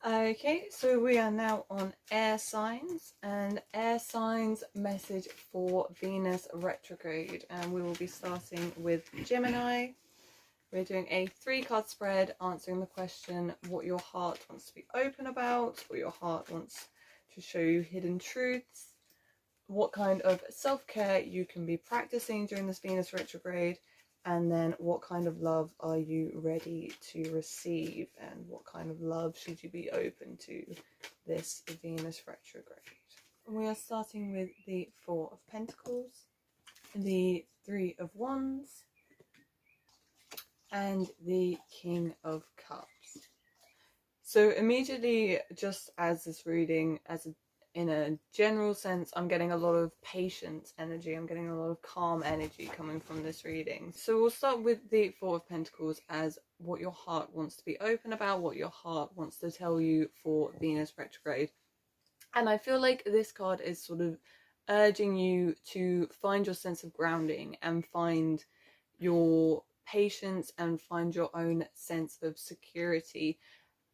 Okay, so we are now on air signs, and air signs message for Venus retrograde, and we will be starting with Gemini. We're doing a 3-card spread answering the question what your heart wants to be open about, what your heart wants to show you hidden truths, what kind of self-care you can be practicing during this Venus retrograde, and then what kind of love are you ready to receive, and what kind of love should you be open to this Venus retrograde. We are starting with the 4 of Pentacles, the 3 of Wands, and the King of Cups. So immediately, just as this reading, in a general sense, I'm getting a lot of patience energy. I'm getting a lot of calm energy coming from this reading. So we'll start with the 4 of Pentacles as what your heart wants to be open about, what your heart wants to tell you for Venus retrograde. And I feel like this card is sort of urging you to find your sense of grounding and find your patience and find your own sense of security.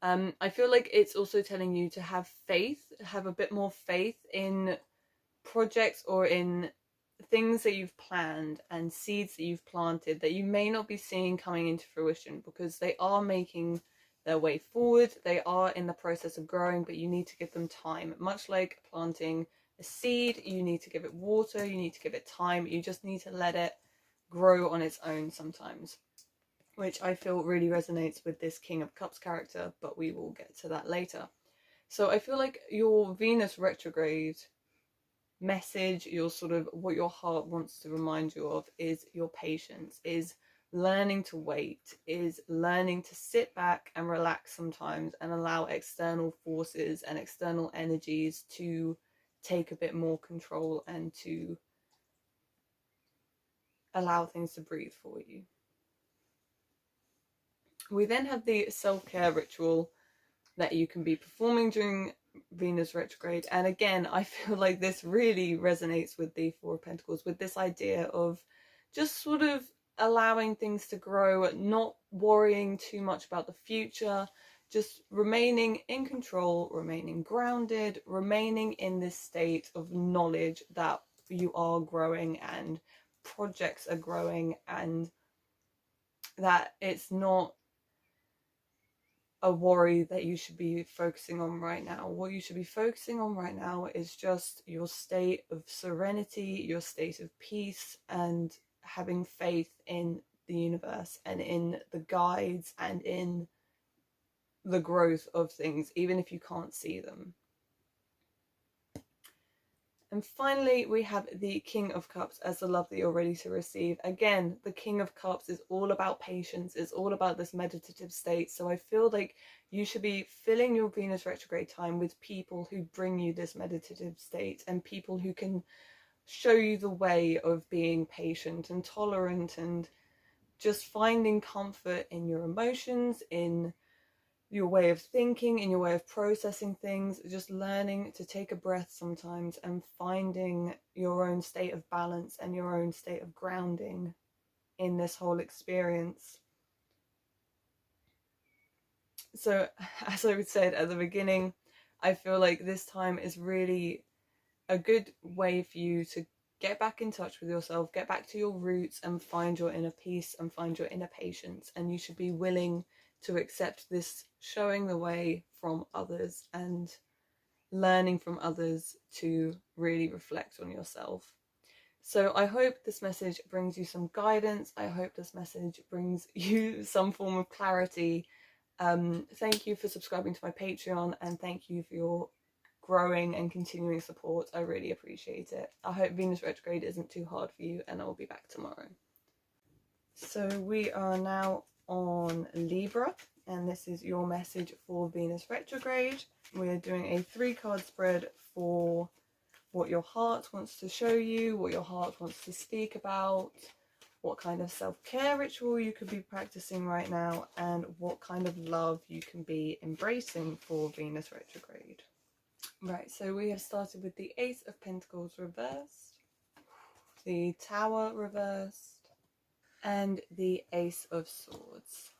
I feel like it's also telling you to have faith, have a bit more faith in projects or in things that you've planned and seeds that you've planted that you may not be seeing coming into fruition, because they are making their way forward. They are in the process of growing, but you need to give them time. Much like planting a seed, you need to give it water, you need to give it time, you just need to let it grow on its own sometimes, which I feel really resonates with this King of Cups character, but we will get to that later. So I feel like your Venus retrograde message, your sort of what your heart wants to remind you of, is your patience, is learning to wait, is learning to sit back and relax sometimes and allow external forces and external energies to take a bit more control and to allow things to breathe for you. We then have the self-care ritual that you can be performing during Venus retrograde. And again, I feel like this really resonates with the 4 of Pentacles, with this idea of just sort of allowing things to grow, not worrying too much about the future, just remaining in control, remaining grounded, remaining in this state of knowledge that you are growing and projects are growing, and that it's not a worry that you should be focusing on right now. What you should be focusing on right now is just your state of serenity, your state of peace, and having faith in the universe and in the guides and in the growth of things, even if you can't see them. And finally, we have the King of Cups as the love that you're ready to receive. Again, the King of Cups is all about patience. It's all about this meditative state. So I feel like you should be filling your Venus retrograde time with people who bring you this meditative state, and people who can show you the way of being patient and tolerant and just finding comfort in your emotions, in your way of thinking, in your way of processing things, just learning to take a breath sometimes and finding your own state of balance and your own state of grounding in this whole experience. So, as I said at the beginning, I feel like this time is really a good way for you to get back in touch with yourself, get back to your roots and find your inner peace and find your inner patience. And you should be willing to accept this showing the way from others and learning from others to really reflect on yourself. So I hope this message brings you some guidance. I hope this message brings you some form of clarity. Thank you for subscribing to my Patreon, and thank you for your growing and continuing support. I really appreciate it. I hope Venus retrograde isn't too hard for you, and I'll be back tomorrow. So we are now on Libra, and this is your message for Venus retrograde. We are doing a 3-card spread for what your heart wants to show you, what your heart wants to speak about, what kind of self-care ritual you could be practicing right now, and what kind of love you can be embracing for Venus retrograde. Right, so we have started with the Ace of Pentacles reversed, the Tower reversed, and the Ace of Swords.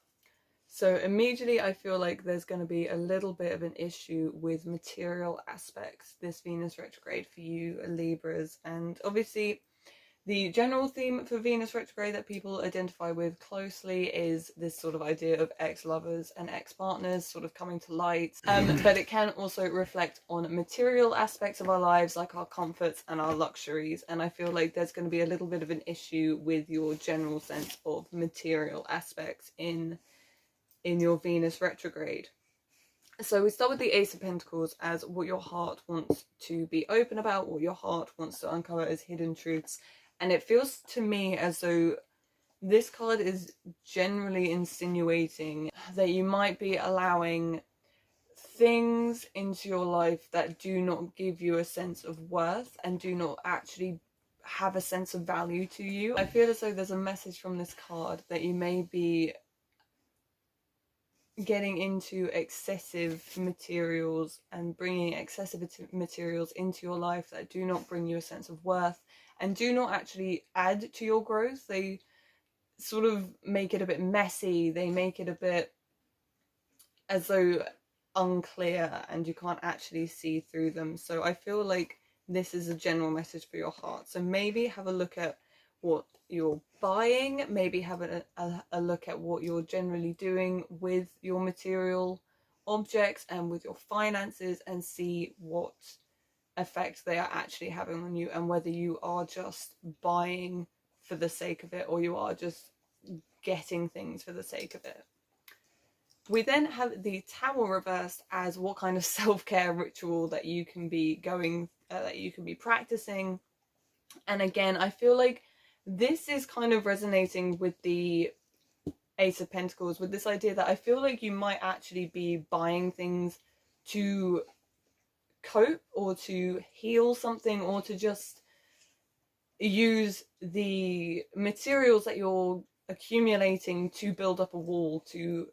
So immediately I feel like there's going to be a little bit of an issue with material aspects this Venus retrograde for you Libras. And obviously the general theme for Venus retrograde that people identify with closely is this sort of idea of ex-lovers and ex-partners sort of coming to light. But it can also reflect on material aspects of our lives, like our comforts and our luxuries. And I feel like there's going to be a little bit of an issue with your general sense of material aspects in your Venus retrograde. So we start with the Ace of Pentacles as what your heart wants to be open about, what your heart wants to uncover as hidden truths. And it feels to me as though this card is generally insinuating that you might be allowing things into your life that do not give you a sense of worth and do not actually have a sense of value to you. I feel as though there's a message from this card that you may be getting into excessive materials and bringing excessive materials into your life that do not bring you a sense of worth and do not actually add to your growth. They sort of make it a bit messy. They make it a bit as though unclear and you can't actually see through them. So I feel like this is a general message for your heart. So maybe have a look at what you're buying, maybe have a look at what you're generally doing with your material objects and with your finances, and see what effect they are actually having on you, and whether you are just buying for the sake of it or you are just getting things for the sake of it. We then have the Tower reversed as what kind of self-care ritual that you can be practicing. And again, I feel like this is kind of resonating with the Ace of Pentacles, with this idea that I feel like you might actually be buying things to cope or to heal something, or to just use the materials that you're accumulating to build up a wall to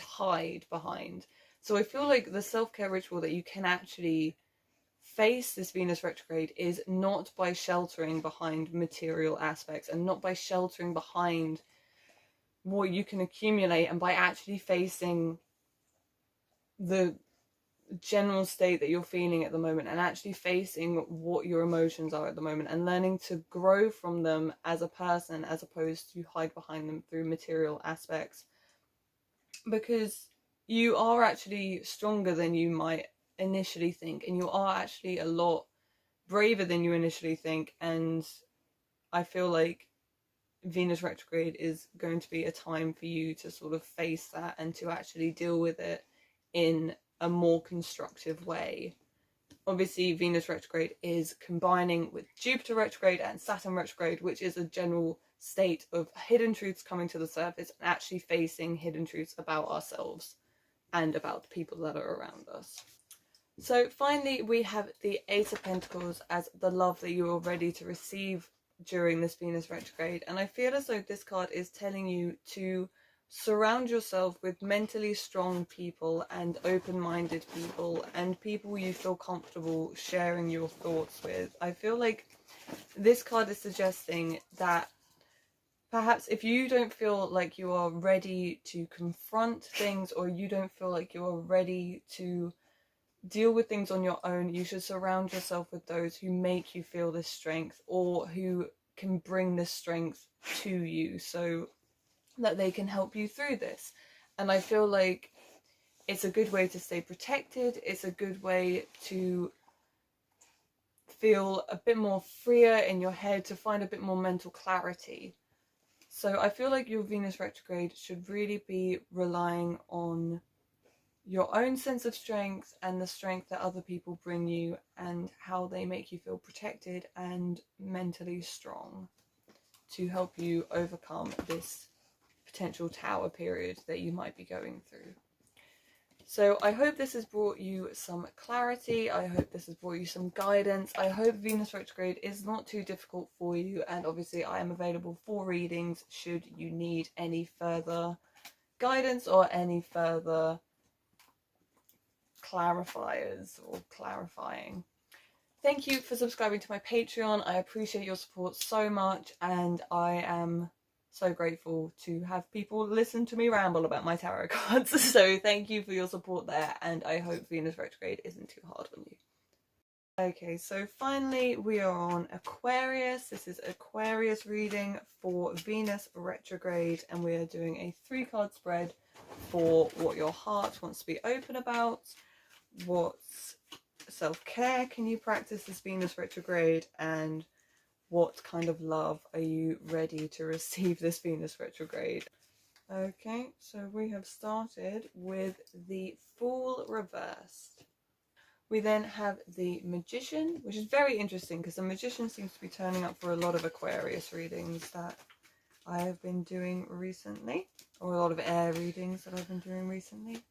hide behind. So I feel like the self-care ritual that you can actually face this Venus retrograde is not by sheltering behind material aspects and not by sheltering behind what you can accumulate, and by actually facing the general state that you're feeling at the moment and actually facing what your emotions are at the moment and learning to grow from them as a person, as opposed to hide behind them through material aspects. Because you are actually stronger than you might initially think, and you are actually a lot braver than you initially think. And I feel like Venus retrograde is going to be a time for you to sort of face that and to actually deal with it in a more constructive way. Obviously, Venus retrograde is combining with Jupiter retrograde and Saturn retrograde, which is a general state of hidden truths coming to the surface and actually facing hidden truths about ourselves and about the people that are around us. So finally, we have the Ace of Pentacles as the love that you are ready to receive during this Venus retrograde. And I feel as though this card is telling you to surround yourself with mentally strong people and open-minded people and people you feel comfortable sharing your thoughts with. I feel like this card is suggesting that perhaps if you don't feel like you are ready to confront things, or you don't feel like you are ready to deal with things on your own, you should surround yourself with those who make you feel this strength, or who can bring this strength to you so that they can help you through this. And I feel like it's a good way to stay protected. It's a good way to feel a bit more freer in your head, to find a bit more mental clarity. So I feel like your Venus retrograde should really be relying on your own sense of strength and the strength that other people bring you and how they make you feel protected and mentally strong to help you overcome this potential tower period that you might be going through. So I hope this has brought you some clarity. I hope this has brought you some guidance. I hope Venus retrograde is not too difficult for you, and obviously I am available for readings should you need any further guidance or any further clarifiers or clarifying. Thank you for subscribing to my Patreon. I appreciate your support so much, and I am so grateful to have people listen to me ramble about my tarot cards. So thank you for your support there, and I hope Venus retrograde isn't too hard on you. Okay, so finally we are on Aquarius. This is Aquarius reading for Venus retrograde, and we are doing a 3-card spread for what your heart wants to be open about, what self-care can you practice this Venus retrograde, and what kind of love are you ready to receive this Venus retrograde. Okay, so we have started with the Fool reversed. We then have the Magician, which is very interesting because the Magician seems to be turning up for a lot of Aquarius readings that I have been doing recently, or a lot of air readings that I've been doing recently.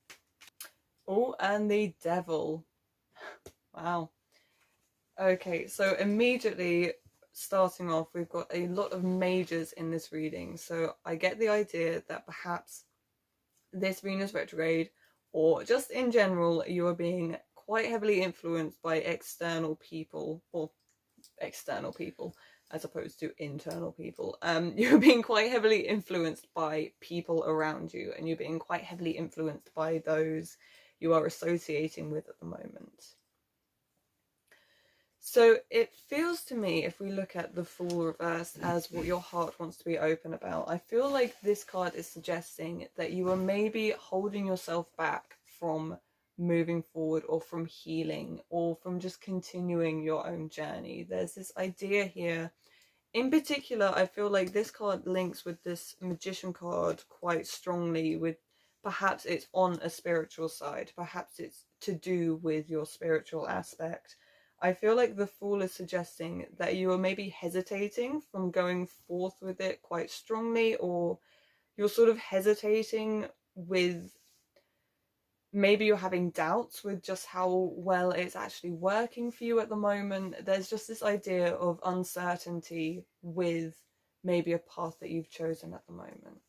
Oh, and the Devil. Wow. Okay, so immediately starting off, we've got a lot of majors in this reading. So I get the idea that perhaps this Venus retrograde, or just in general, you are being quite heavily influenced by external people, or external people as opposed to internal people. You're being quite heavily influenced by people around you, and you're being quite heavily influenced by those you are associating with at the moment. So it feels to me, if we look at the Fool reversed as what your heart wants to be open about, I feel like this card is suggesting that you are maybe holding yourself back from moving forward, or from healing, or from just continuing your own journey. There's this idea here. In particular, I feel like this card links with this Magician card quite strongly, with perhaps it's on a spiritual side, perhaps it's to do with your spiritual aspect. I feel like the Fool is suggesting that you are maybe hesitating from going forth with it quite strongly, or you're sort of hesitating with, maybe you're having doubts with just how well it's actually working for you at the moment. There's just this idea of uncertainty with maybe a path that you've chosen at the moment.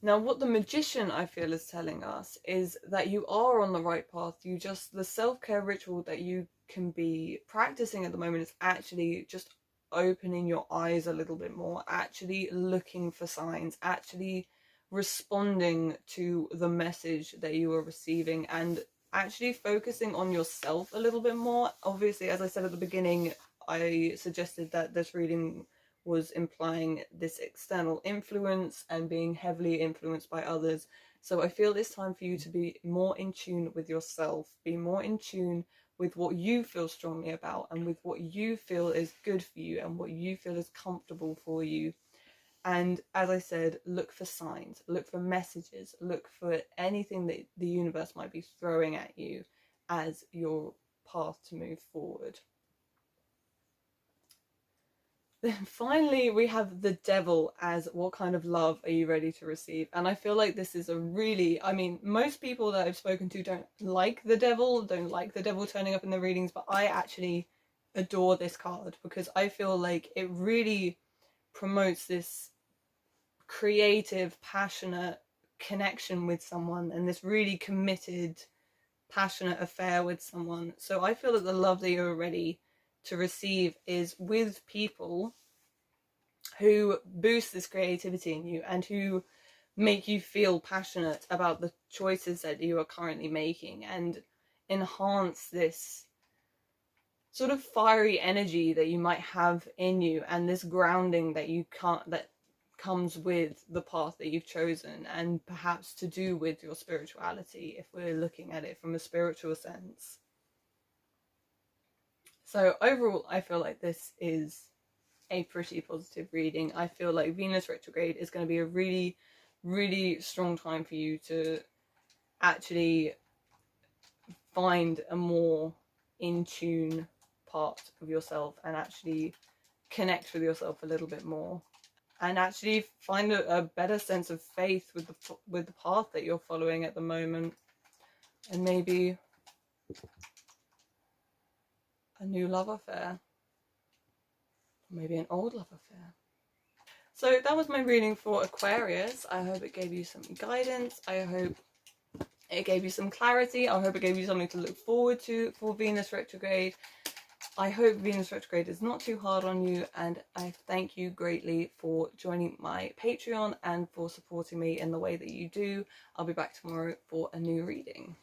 Now, what the Magician, I feel, is telling us is that you are on the right path. The self-care ritual that you can be practicing at the moment is actually just opening your eyes a little bit more, actually looking for signs, actually responding to the message that you are receiving, and actually focusing on yourself a little bit more. Obviously, as I said at the beginning, I suggested that this reading was implying this external influence and being heavily influenced by others. So I feel it's time for you to be more in tune with yourself, be more in tune with what you feel strongly about, and with what you feel is good for you, and what you feel is comfortable for you. And as I said, look for signs, look for messages, look for anything that the universe might be throwing at you as your path to move forward. Then finally, we have the Devil as what kind of love are you ready to receive? And I feel like this is a really, I mean, most people that I've spoken to don't like the Devil turning up in the readings, but I actually adore this card because I feel like it really promotes this creative, passionate connection with someone, and this really committed, passionate affair with someone. So I feel that the love that you're ready to receive is with people who boost this creativity in you, and who make you feel passionate about the choices that you are currently making, and enhance this sort of fiery energy that you might have in you, and this grounding that comes with the path that you've chosen, and perhaps to do with your spirituality, if we're looking at it from a spiritual sense. So overall, I feel like this is a pretty positive reading. I feel like Venus retrograde is going to be a really, really strong time for you to actually find a more in tune part of yourself, and actually connect with yourself a little bit more, and actually find a better sense of faith with the path that you're following at the moment, and maybe a new love affair, maybe an old love affair. So that was my reading for Aquarius. I hope it gave you some guidance. I hope it gave you some clarity. I hope it gave you something to look forward to for Venus retrograde. I hope Venus retrograde is not too hard on you, and I thank you greatly for joining my Patreon and for supporting me in the way that you do. I'll be back tomorrow for a new reading.